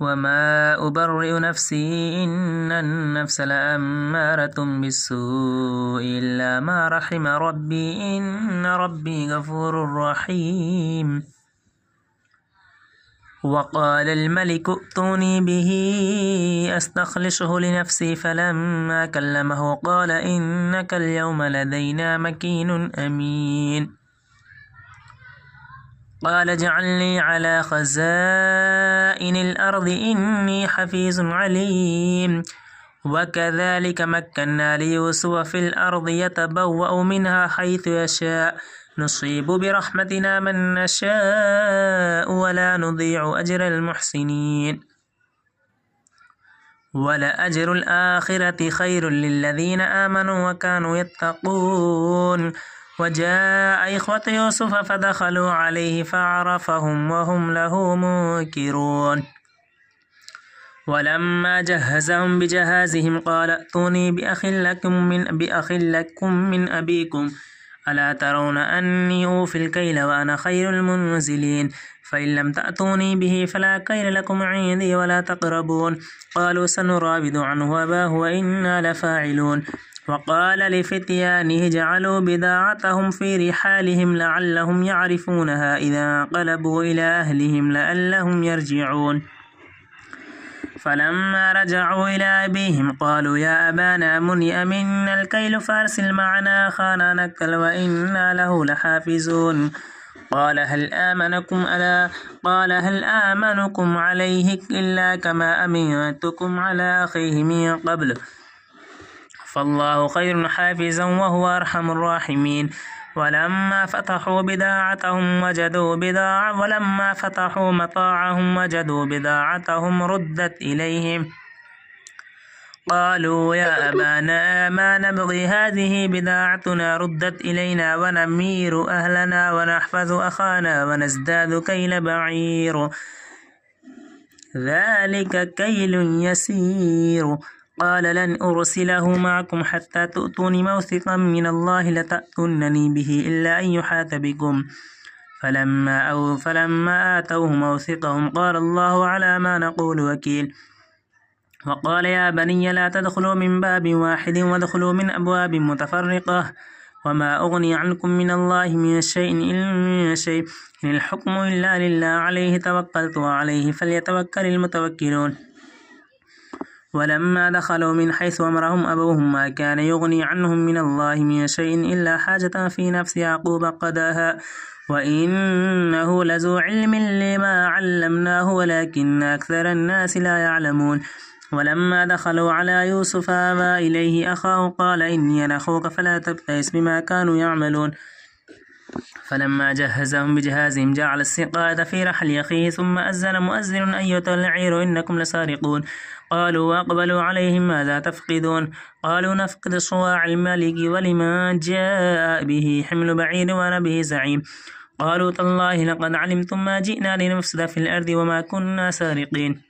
وما أبرئ نفسي إن النفس لأمارة بالسوء إلا ما رحم ربي إن ربي غفور رحيم. وقال الملك ائتوني به أستخلصه لنفسي فلما كلمه قال إنك اليوم لدينا مكين أمين. قال اجعلني على خزائن الأرض إني حفيظ عليم. وكذلك مكنا ليوسف في الأرض يتبوأ منها حيث يشاء نصيب برحمتنا من نشاء ولا نضيع أجر المحسنين. ولأجر الآخرة خير للذين آمنوا وكانوا يتقون. وجاء إخوة يوسف فدخلوا عليه فعرفهم وهم له منكرون. ولما جهزهم بجهازهم قال ائتوني بأخ لكم من أبيكم ألا ترون أني أوفي الكيل وأنا خير المنزلين فإن لم تأتوني به فلا كيل لكم عندي ولا تقربون. قالوا سنراود عنه أباه وإنا لفاعلون. وقال لفتيانه اجعلوا بضاعتهم في رحالهم لعلهم يعرفونها إذا انقلبوا إلى أهلهم لعلهم يرجعون. فلما رجعوا إلى أبيهم قالوا يا أبانا منع منا الكيل فأرسل معنا أخانا نكتل وإنا له لحافظون. قال هل آمنكم عليه إلا كما أمنتكم على أخيه من قبل فالله خير حافظا وهو أرحم الراحمين. ولما فتحوا متاعهم وجدوا بضاعتهم ردت إليهم قالوا يا أبانا ما نبغي هذه بضاعتنا ردت إلينا ونمير أهلنا ونحفظ أخانا ونزداد كيل بعير ذلك كيل يسير. قال لن أرسله معكم حتى تؤتوني موثقا من الله لتأتونني به إلا أن يحاط بكم. فلما آتوه موثقهم قال الله على ما نقول وكيل. وقال يا بني لا تدخلوا من باب واحد وادخلوا من أبواب متفرقة وما أغني عنكم من الله من شيء إن الحكم إلا لله عليه توكلت وعليه فليتوكل المتوكلون. ولما دخلوا من حيث أمرهم أبوهم ما كان يغني عنهم من الله من شيء إلا حاجة في نفس يعقوب قضاها وإنه لذو علم لما علمناه ولكن أكثر الناس لا يعلمون. ولما دخلوا على يوسف آوى إليه أخاه قال إني أنا أخوك فلا تبتئس بما كانوا يعملون. فلما جهزهم بجهازهم جعل السقاية في رحل أخيه ثم أذن مؤذن أيها العير إنكم لسارقون. قالوا وأقبلوا عليهم ماذا تفقدون قالوا نفقد صواع الملك ولمن جاء به حمل بعير وأنا به زعيم. قالوا تالله لقد علمتم ما جئنا لنفسد في الأرض وما كنا سارقين.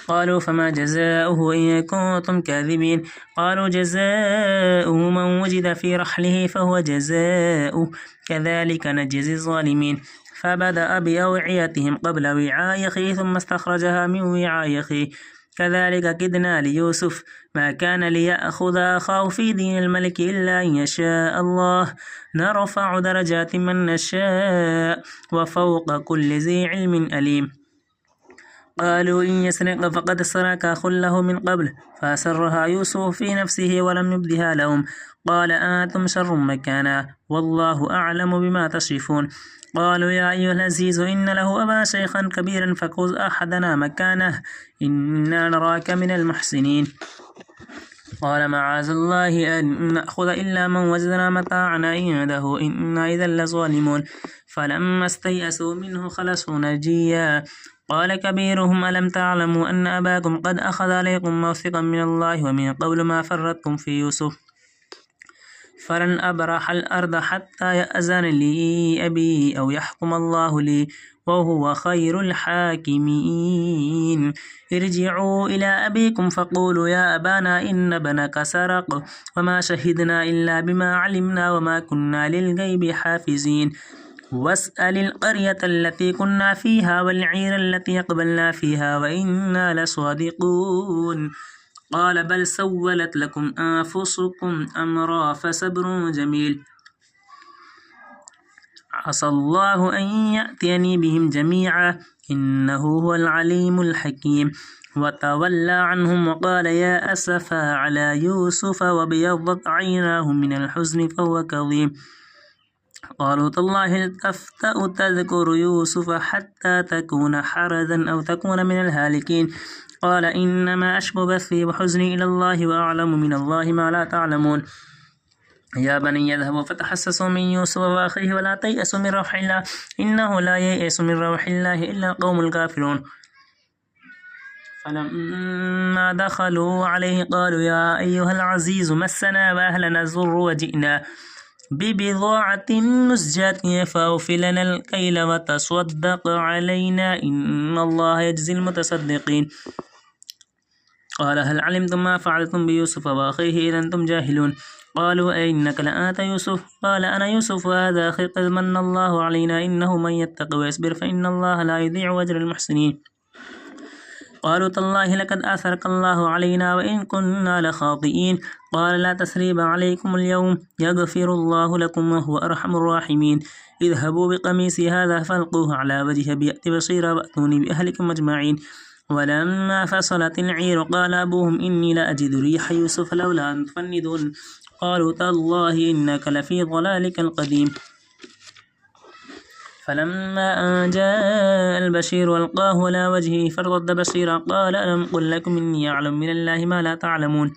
قالوا فما جزاؤه إن كنتم كاذبين. قالوا جزاؤه من وجد في رحله فهو جزاؤه كذلك نجزي الظالمين. فبدأ بأوعيتهم قبل وعاء أخيه ثم استخرجها من وعاء أخيه كذلك كدنا ليوسف ما كان ليأخذ أخاه في دين الملك إلا أن يشاء الله نرفع درجات من نشاء وفوق كل ذي علم أليم. قالوا إن يسرق فقد سرق أخ له من قبل فأسرها يوسف في نفسه ولم يبدها لهم قال أنتم شر مكانا والله أعلم بما تصفون. قالوا يا أيها العزيز إن له أبا شيخا كبيرا فخذ أحدنا مكانه إنا نراك من المحسنين. قال معاذ الله أن نأخذ إلا من وجدنا متاعنا عنده إنا إذا لظالمون. فلما استيئسوا منه خلصوا نجيا قال كبيرهم ألم تعلموا أن أباكم قد أخذ عليكم موثقا من الله ومن قبل ما فرطتم في يوسف فلن أبرح الأرض حتى يأذن لي أبي أو يحكم الله لي وهو خير الحاكمين. ارجعوا إلى أبيكم فقولوا يا أبانا إن ابنك سرق وما شهدنا إلا بما علمنا وما كنا للغيب حافظين. واسأل القرية التي كنا فيها والعير التي أقبلنا فيها وإنا لصادقون قال بل سولت لكم أنفسكم أمرا فصبر جميل عسى الله أن يأتيني بهم جميعا إنه هو العليم الحكيم وتولى عنهم وقال يا أسفا على يوسف وابيضت عيناه من الحزن فهو كظيم قالوا تالله تفتأ تذكر يوسف حتى تكون حرزا أو تكون من الهالكين قال إنما أشكو بثي وحزني إلى الله وأعلم من الله ما لا تعلمون يا بني يذهبوا فتحسسوا من يوسف وأخيه ولا تيأسوا من روح الله إنه لا ييأس من روح الله إلا القوم الكافرون فلما دخلوا عليه قالوا يا أيها العزيز مسنا وأهلنا الضر وجئنا ببضاعة مزجاة فأوف لنا الكيل وتصدق علينا إن الله يجزي المتصدقين قال هل علمتم ما فعلتم بيوسف وأخيه إذا أنتم جاهلون قالوا أئنك لأنت يوسف قال أنا يوسف وهذا أخي قد من الله علينا إنه من يتق ويصبر فإن الله لا يضيع أجر المحسنين قالوا تالله لقد آثرك الله علينا وإن كنا لخاطئين قال لا تثريب عليكم اليوم يغفر الله لكم وهو أرحم الراحمين اذهبوا بقميصي هذا فالقوه على وجهه بيأت بصيرا وأتوني بأهلكم أجمعين ولما فصلت العير قال أبوهم إني لأجد ريح يوسف لولا أن تفندون قالوا تالله إنك لفي ضلالك القديم فلما أن جاء البشير ألقاه على وجهه فارتد بصيرا قال ألم قل لكم إني أعلم من الله ما لا تعلمون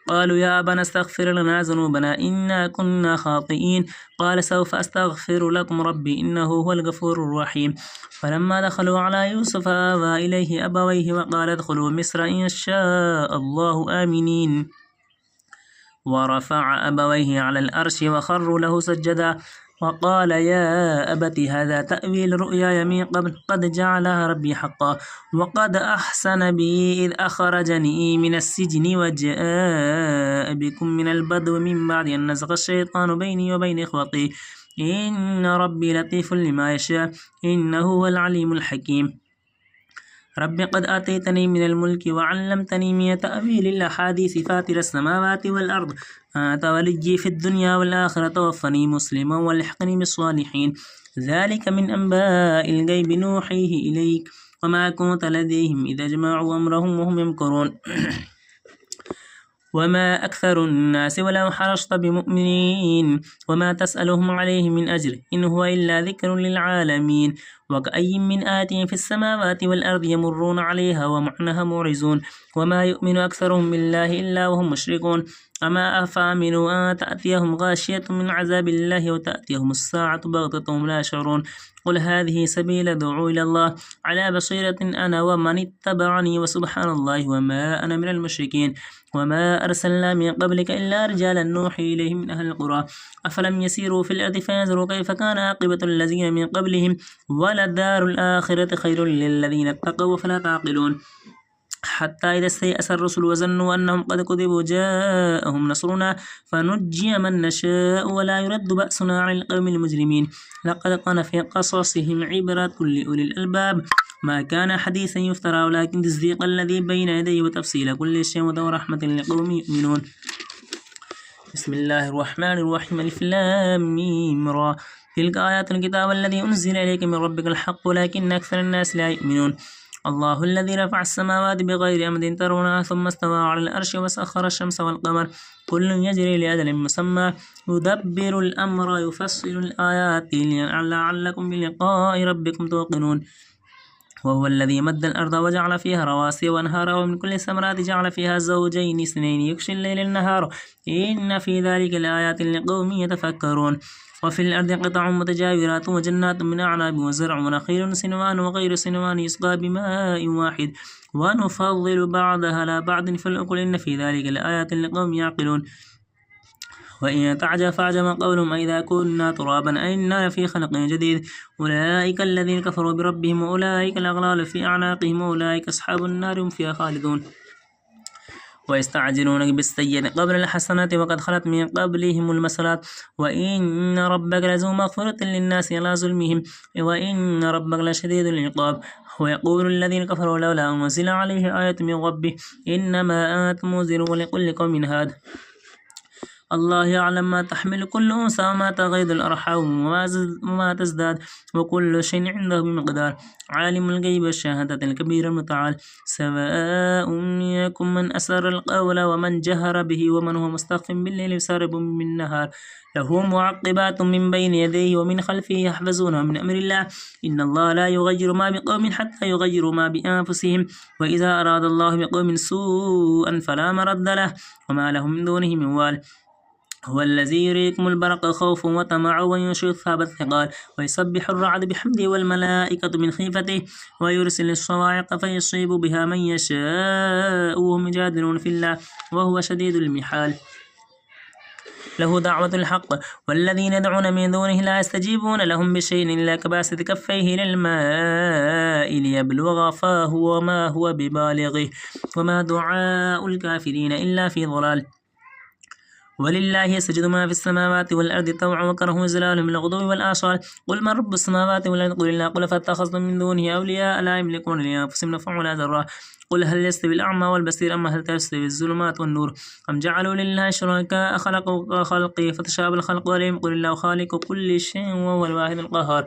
قالوا يا أبانا استغفر لنا ذنوبنا إنا كنا خاطئين قال سوف أستغفر لكم ربي إنه هو الغفور الرحيم فلما دخلوا على يوسف آوى إليه أبويه وقال ادخلوا مصر إن شاء الله آمنين ورفع أبويه على الأرش وخروا له سجدا وقال يا أبت هذا تأويل رؤياي من قبل قد جعلها ربي حقا وقد أحسن بي إذ أخرجني من السجن وجاء بكم من البدو من بعد أن نزغ الشيطان بيني وبين إخوتي إن ربي لطيف لما يشاء إنه هو العليم الحكيم رب قد آتيتني من الملك وعلمتني من تأويل الأحاديث فاطر السماوات والأرض أنت وليي في الدنيا والآخرة توفني مسلما والحقني بالصالحين ذلك من أنباء الغيب نوحيه إليك وما كنت لديهم إذا جمعوا أمرهم وهم يمكرون وما أكثر الناس ولو حرصت بمؤمنين وما تسألهم عليه من أجر إن هو إلا ذكر للعالمين وكأي من آت في السماوات والأرض يمرون عليها ومعنها معرضون وما يؤمن أكثرهم بالله إلا وهم مشركون أما أفامنوا أن تأتيهم غاشية من عذاب الله وتأتيهم الساعة بغتة وهم لا يشعرون قل هذه سبيل أدعو إلى الله على بصيرة أنا ومن اتبعني وسبحان الله وما أنا من المشركين وما أرسلنا من قبلك إلا رجالا نوحي إليهم من أهل القرى أفلم يسيروا في الأرض فينظروا كيف كان عاقبة الذين من قبلهم وللدار الآخرة خير للذين اتقوا فلا تعقلون حتى إذا استيأس الرسل وظنوا أنهم قد كذبوا جاءهم نصرنا فنجي من نشاء ولا يرد بأسنا عن القوم المجرمين لقد كان في قصصهم عبرة لأولي الألباب ما كان حديثا يفترى ولكن تصديق الذي بين يديه وتفصيل كل شيء ورحمة لقوم يؤمنون بسم الله الرحمن الرحيم ألف لام ميم را تلك آيات الكتاب الذي أنزل إليك من ربك الحق ولكن أكثر الناس لا يؤمنون الله الذي رفع السماوات بغير أمد ترونها ثم استوى على الأرش وسخر الشمس والقمر كل يجري لأجل مسمى يدبر الأمر يفصل الآيات لعلكم بلقاء ربكم توقنون وهو الذي مد الأرض وجعل فيها رواسي وأنهارا ومن كل الثمرات جعل فيها زوجين اثنين يغشي الليل النهار إن في ذلك لآيات لقوم يتفكرون وفي الأرض قطع متجاورات وجنات من أعناب وزرع ونخيل سنوان وغير سنوان يسقى بماء واحد ونفضل بعضها على بعض في الأكل إن في ذلك لآيات لقوم يعقلون وإن تعجب فأعجب قولهم أئذا كنا ترابا أئنا لفي خلق جديد أولئك الذين كفروا بربهم وأولئك الأغلال في أعناقهم وأولئك أصحاب النار هم فيها خالدون ويستعجلونك بالسيئة قبل الحسنات وقد خلت من قبلهم المثلات وإن ربك لذو مغفرة للناس على ظلمهم وإن ربك لشديد العقاب. ويقول الذين كفروا لولا أنزل عليه آية من ربه إنما أنت منذر ولكل قوم هاد. الله يعلم ما تحمل كل أنثى وما تغيض الأرحام وما تزداد وكل شيء عنده بمقدار. عالم الغيب والشهادة الكبير المتعال سواء منكم من أسر القول ومن جهر به ومن هو مستخف بالليل وسارب بالنهار له معقبات من بين يديه ومن خلفه يحفظونه من أمر الله إن الله لا يغير ما بقوم حتى يغيروا ما بأنفسهم وإذا أراد الله بقوم سوءا فلا مرد له وما لهم من دونه من وال. هو الذي يريكم البرق خوفا وطمعا وينشئ الثاب الثقال ويسبح الرعد بحمده والملائكة من خيفته ويرسل الصواعق فيصيب بها من يشاء وهم يجادلون في الله وهو شديد المحال. له دعوة الحق والذين يدعون من دونه لا يستجيبون لهم بشيء إلا كباسط كفيه للماء ليبلغ فاه وما هو ببالغه وما دعاء الكافرين إلا في ضلال. ولله يسجد ما في السماوات والأرض طوعا وكرها وظلالهم بالغدو والآصال قل من رب السماوات والأرض قل الله قل فاتخذتم من دونه أولياء لا يملكون لأنفسهم نفعا ولا ضرا قل هل يستوي الأعمى والبصير أم هل تستوي الظلمات والنور أم جعلوا لله شركاء خلقوا خلقه فتشابه الخلق عليهم قل الله خالق كل شيء وهو الواحد القهار.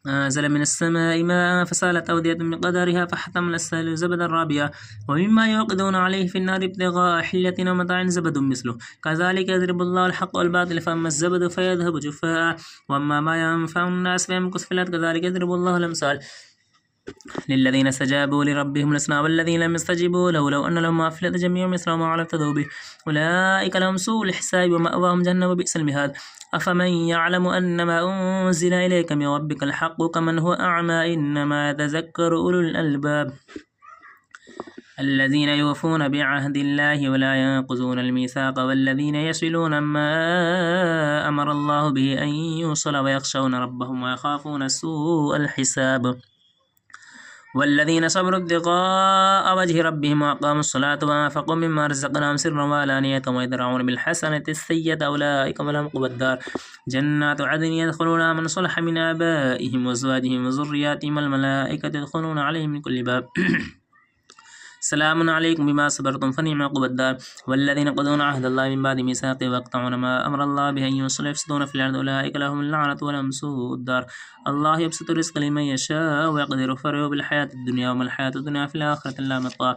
أنزل من السماء ماء فسالت أودية بقدرها فاحتمل السائل زبدا رابيا ومما يوقدون عليه في النار ابتغاء حلية ومتاع زبد مثله كذلك يضرب الله الحق والباطل فأما الزبد فيذهب جفاء وأما ما ينفع الناس فيمكث في الأرض كذلك يضرب الله الأمثال للذين استجابوا لربهم الحسنى والذين لم يستجيبوا له لو أن لهم ما في الأرض جميعا مثله ما افتدوا به أولئك لهم سوء الحساب ومأواهم جهنم وبئس المهاد. أفمن يعلم أن ما أنزل إليك من ربك الحق كمن هو أعمى إنما يتذكر أولو الألباب الذين يوفون بعهد الله ولا ينقضون الميثاق والذين يصلون ما أمر الله به أن يوصل ويخشون ربهم ويخافون سوء الحساب. والذين صبروا ابتغاء وجه ربهم وأقاموا الصلاة وأنفقوا مما رزقناهم سرا وعلانية ويدرعون بالحسنة السيئة أولئك لهم عقبى الدار جنات عدن يدخلونها من صلح من آبائهم وأزواجهم وذرياتهم الملائكة يدخلون عليهم من كل باب سلام عليكم بما صبرتم فنعم عقبى الدار. والذين ينقضون عهد الله من بعد ميثاقه ويقطعون ما أمر الله به أن يوصل يفسدون في الأرض أولئك لهم اللعنة ولهم سوء الدار. الله يبسط الرزق لمن يشاء ويقدر فرحوا بالحياة الدنيا وما الحياة الدنيا في الآخرة إلا متاع.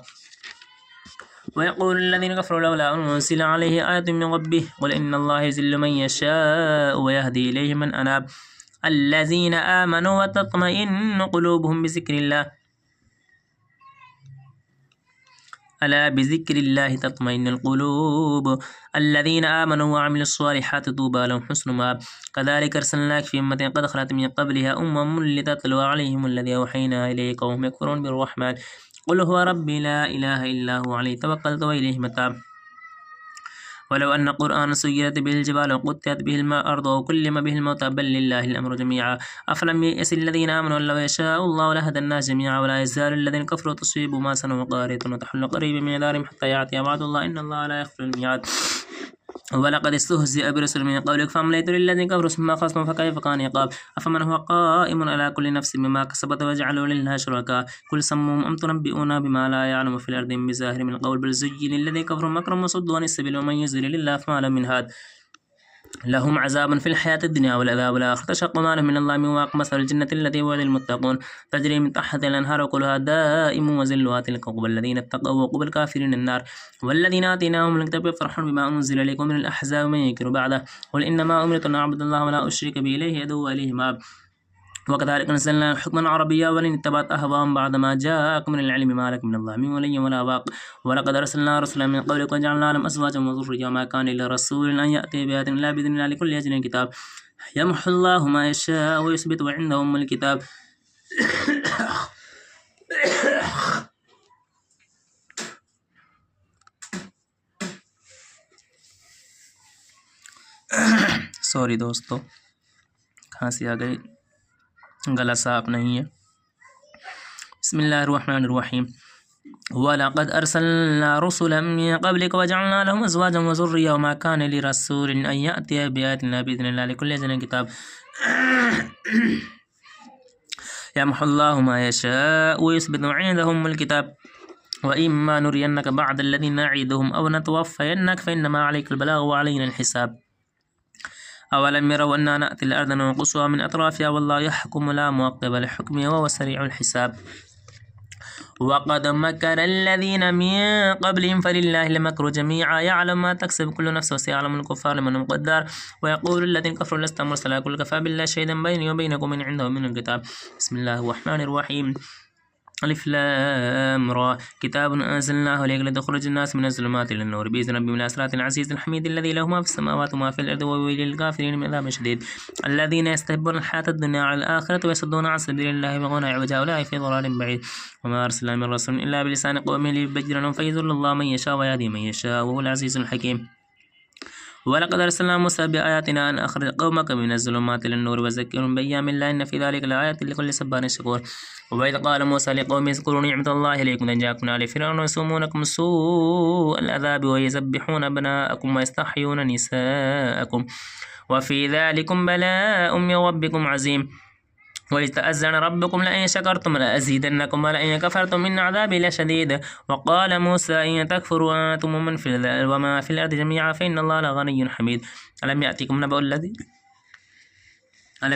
ويقول الذين كفروا لولا أنزل عليه آية من ربه قل إن الله يذل من يشاء ويهدي إليه من أناب الذين آمنوا وتطمئن قلوبهم بذكر الله ألا بذكر الله تطمئن القلوب الذين آمنوا وعملوا الصالحات طوبى لهم حسن مآب. كذلك أرسلناك في أمة قد خلت من قبلها أمم لتتلو عليهم الذي أوحينا إليك وهم يكفرون بالرحمن قل هو ربي لا إله إلا هو عليه توكلت وإليه متاب. ولو أن قرآن سيرت به الجبال وقطعت به الأرض وكلم به الموتى بل لله الأمر جميعا أفلم يئس الذين آمنوا لو يشاء الله لهدى الناس جميعا ولا يزال الذين كفروا تصيبوا ما صنعوا قارئة وتحل قريبا من دارهم حتى يأتي وعد الله إن الله لا يخلف الميعاد. ولقد استهزئ برسل من قبلك فأمليت للذين كفروا ثم أخذتهم فكيف كان عقاب. أفمن هو قائم على كل نفس بما كسبت وجعلوا لله شركاء قل سموهم أم تنبئون بما لا يعلم في الأرض بظاهر من القول بل زين للذين كفروا مكرهم وصدوا عن السبيل ومن يضلل الله فما له من هاد لهم عذاب في الحياة الدنيا والعذاب الآخرة شق ما لهم من الله من واق مثل الجنة التي وعد المتقون تجري من تحتها الأنهار وكلها دائم وظلها تلك عقبى الذين اتقوا وعقبى الكافرين النار. والذين آتيناهم الكتاب يفرحون بما أنزل إليكم من الأحزاب من ينكر بعده قل إنما أمرت أن أعبد الله ولا أشرك به إليه أدعو وإليه مآب. وكذلك نزلنا حكما عربيا ولن اتبعت أهواهم بعد ما جاءكم من العلم ما لكم من الله من ولي ولا واق. ولقد أرسلنا رسلا من قبلك وجعلنا لهم أزواجا وذريا وما كان إلا رسول أن يأتي بآية إلا بإذن الله لكل أجل كتاب يمحو الله ما يشاء ويثبت وعنده أم الكتاب. सॉरी दोस्तों, खांसी आ गई, गला साफ नहीं है। बिस्मिल्लाहिर्रहमानिर्रहीम। ولقد أرسلنا رسلا من قبلك وجعلنا لهم أزواجا وذرية وما كان لرسول أن يأتي بآياتنا بإذن الله لكل أجل كتاب يمحو الله ما يشاء ويثبت عندهم الكتاب وإما نرينك بعض الذين نعيدهم أو نتوفينك فإنما عليك البلاغ وعلينا الحساب أولم يروا أننا نأتي الأرض ننقصها من أطرافها والله يحكم لا معقب لحكمه وهو سريع الحساب وقد مكر الذين من قبلهم فلله المكر جميعا يعلم ما تكسب كل نفس وسيعلم الكفار لمن مقدر ويقول الذين كفروا لست مرسلا قل كفى بالله شهيدا بيني وبينكم من عنده من الكتاب بسم الله الرحمن الرحيم ألف لام را كتاب أنزلناه إليك لتخرج الناس من الظلمات إلى النور بإذن ربهم إلى صراط العزيز الحميد الذي له ما في السماوات وما في الأرض وويل للكافرين من عذاب شديد الذين يستكبرون الحياة الدنيا على الآخرة ويصدون عن سبيل الله يبغون عوجا أولئك في ضلال بعيد وما أرسلنا من رسول إلا بلسان قومه ليبين لهم فيضل الله من يشاء ويهدي من يشاء وهو العزيز الحكيم ولقد أرسلنا موسى بآياتنا أن أخرج قومك من الظلمات إلى النور وذكرهم بأيام الله إن في ذلك لآيات لكل صبار شكور وإذ قال موسى لقومه اذكروا نعمة الله عليكم إذ جاءكم آل فرعون يسومونكم سوء العذاب ويذبحون أبناءكم ويستحيون نساءكم وفي ذلكم بلاء من ربكم عظيم وإذ تأذن ربكم لئن شكرتم لأزيدنكم ولئن كفرتم إن عذابي لشديد وقال موسى إن تكفروا أنتم ومن وما في الأرض جميعا فإن الله لغني حميد ألم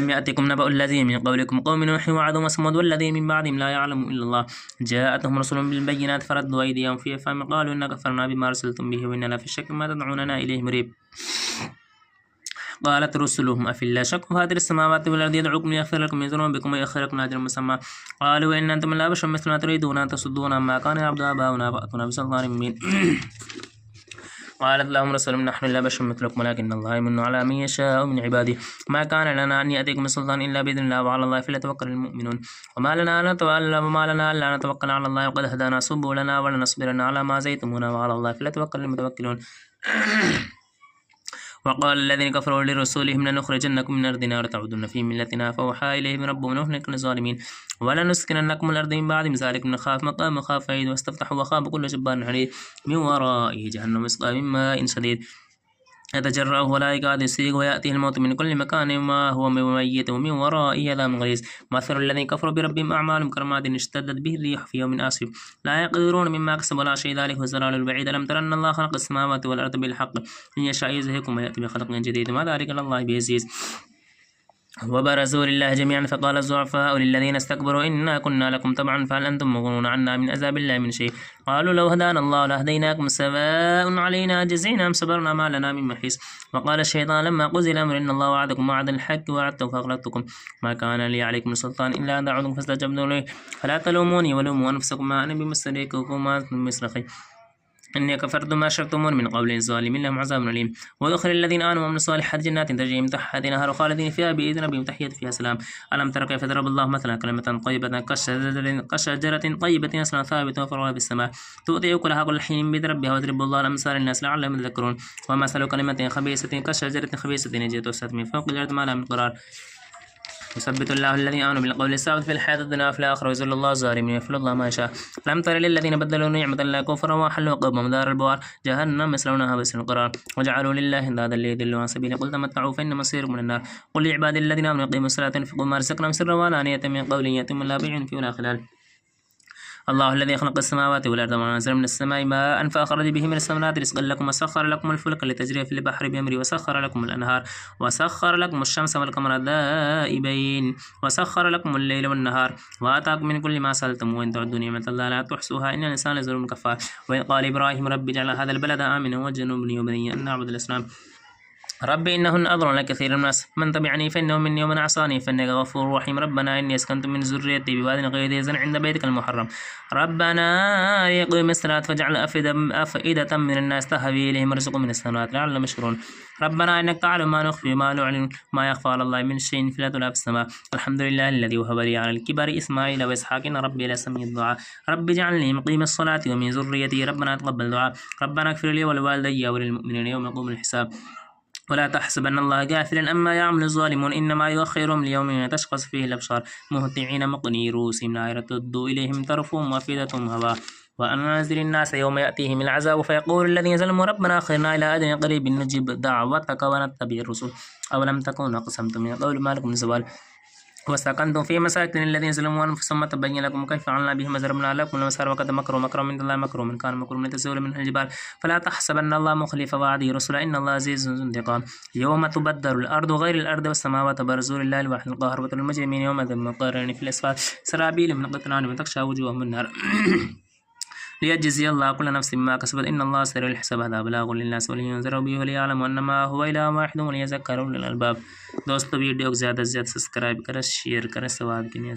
يأتكم نبأ الذين من قبلكم قوم نوح وعاد وثمود والذين من بعدهم لا يعلم إلا الله جاءتهم رسل بالبينات فردوا أيديهم في أفواههم قالوا إنا كفرنا بما أرسلتم به وإننا في الشك ما تدعوننا إليه مريب قالت رسلهم أفي الله شك فاطر السماوات والأرض يدعوكم ليغفر لكم من ذنوبكم ويؤخركم أجرا مسمى قالوا إن أنتم لا بشر مثلنا تريدون أن تصدونا عما كان يعبد آباؤنا فأتونا بسلطان مبين قالت لهم رسلهم نحن لا بشر مثلكم ولكن الله يمن على من يشاء من عباده ما كان لنا أن يأتيكم بسلطان إلا بإذن الله وعلى الله فليتوكل المؤمنون وما لنا ألا نتوكل على الله وقد هدانا سبلنا ولنصبرن على ما زيتمونا وعلى الله فليتوكل المتوكلون وقال الذين كفروا لرسولهم لنخرجنكم من أرضنا وتعودن في ملتنا فأوحى إليهم ربهم لنهلكن الظالمين ولنسكننكم الأرض من بعد ذلك نخاف مقام خاف عيد واستفتحوا وخاب كل جبار عنيد من ورائه جهنم يسقى من ماء شديد يتجرعه ولا يكاد يسيغ ويأتيه الموت من كل مكان وما هو ميت ومن ورائه عذاب غليظ مثل الذين كفروا بربهم أعمالهم كرماد اشتدت به الريح في يوم عاصف لا يقدرون مما كسبوا ولا شيء ذلك هو الضلال البعيد ألم تر أن الله خلق السماوات والأرض بالحق إن يشاء يذهبكم ويأتي بخلق جديد ما ذلك على الله بعزيز وبرزوا لله جميعا فقال الضعفاء للذين استكبروا إنا كنا لكم تبعا فهل أنتم مغنون عنا من عذاب الله من شيء قالوا لو هدانا الله لهديناكم سواء علينا جزينا أم صبرنا ما لنا من محيص وقال الشيطان لما قضي الأمر إن الله وعدكم وعد الحق ووعدتكم فأغلقتكم ما كان لي عليكم سلطان إلا أن دعوتكم فاستجبتم لي فلا تلوموني ولوموا أنفسكم ما أنا بمصرخكم وما أنتم بمصرخي إني كفرت ما أشركتمون من قبل الظالمين لهم عذاب أليم وأدخل الذين آمنوا وعملوا الصالحات جنات تجري من تحتها الأنهار خالدين فيها بإذن ربهم تحية فيها سلام ألم تر كيف ضرب الله مثلا كلمة طيبة كشجرة طيبة أصلها ثابت وفرعها بالسماء تؤتي أكلها كل حين بإذن ربها ويضرب الله الأمثال للناس لعلهم يتذكرون ومثل كلمة خبيثة كشجرة خبيثة نجت من فوق الأرض ما لها من قرار يثبت الله الذين آمنوا بالقول الثابت في الحياة الدنيا وفي الآخرة ويذل الله الظالمين يفعل الله ما يشاء ألم تر للذين بدلوا نعمة الله كفرا وأحلوا قومهم دار البوار جهنم يصلونها بئس القرار وجعلوا لله اندادا ليضلوا عن سبيله قل تمتعوا فإن مصيركم من النار قل لعبادي الذين آمنوا يقيموا الصلاة وينفقوا ما رزقناهم سرا وعلانية من قول يتم لا بيع فيه ولا خلال الله الذي خلق السماوات والأرض وأنزل من السماء ماء فأخرج به من الثمرات رزقا لكم وسخر لكم الفلك لتجري في البحر بأمره وسخر لكم الأنهار وسخر لكم الشمس والقمر دائبين وسخر لكم الليل والنهار وآتاكم من كل ما سألتم وإن تعدوا نعمة الله لا تحصوها إن الإنسان لظلوم كفار وإذ قال إبراهيم رب اجعل هذا البلد آمنا واجنبني وبني أن نعبد الأصنام ربي إنهن أضلن كثير الناس من تبعني فإنه مني ومن عصاني فإنك غفور رحيم ربنا إني أسكنت من ذريتي بواد غير ذي زرع عند بيتك المحرم ربنا ليقيموا الصلاة فاجعل أفئدة من الناس تهوي إليهم وارزقهم من الثمرات لعلهم يشكرون ربنا إنك تعلم ما نخفي ما نعلن ما يخفى على الله من شيء في الأرض ولا في السماء الحمد لله الذي وهب لي على الكبر إسماعيل وإسحاق إن ربي لسميع الدعاء رب اجعلني مقيم الصلاة ومن ذريتي ربنا تقبل دعاء ربنا اغفر لي ولوالدي وللمؤمنين يوم يقوم الحساب ولا تحسبن الله غافلا أما يعمل الظالمون إنما يؤخرهم ليوم تشخص فيه الأبصار مهطعين مقنعي رؤوسهم لا يرتد إليهم طرفهم وأفئدتهم هواء وأنذر الناس يوم يأتيهم العذاب فيقول الذين ظلموا ربنا أخرنا إلى أجل قريب نجيب دعوتك ونتبع الرسل أولم تكونوا أقسمتم من قبل ما لكم من زوال وسكنتم في مساكن الذين ظلموا أنفسهم تبين لكم كيف فعلنا بهم وضربنا لكم الأمثال وقد مكروا مكرا من الله مكروا من كان مكروا من تزول منه الجبال فلا تحسبن الله مخلف وعده رسلا إن الله عزيز ذو انتقام يوم تبدل الأرض غير الأرض والسماوات وبرزوا لله الواحد القهار وترى المجرمين يومئذ مقرنين في الأسفل سرابيل من قطران وتغشى وجوههم النار ليجزي الله كل نفس ما كسبت إن الله سريع الحساب هذا بلاغ للناس ولينذروا به وليعلموا أنما هو إله واحد وليذكروا أولي الألباب. दोस्तों वीडियो को ज़्यादा से ज़्यादा सब्सक्राइब करें, शेयर करें, सवाब के लिए।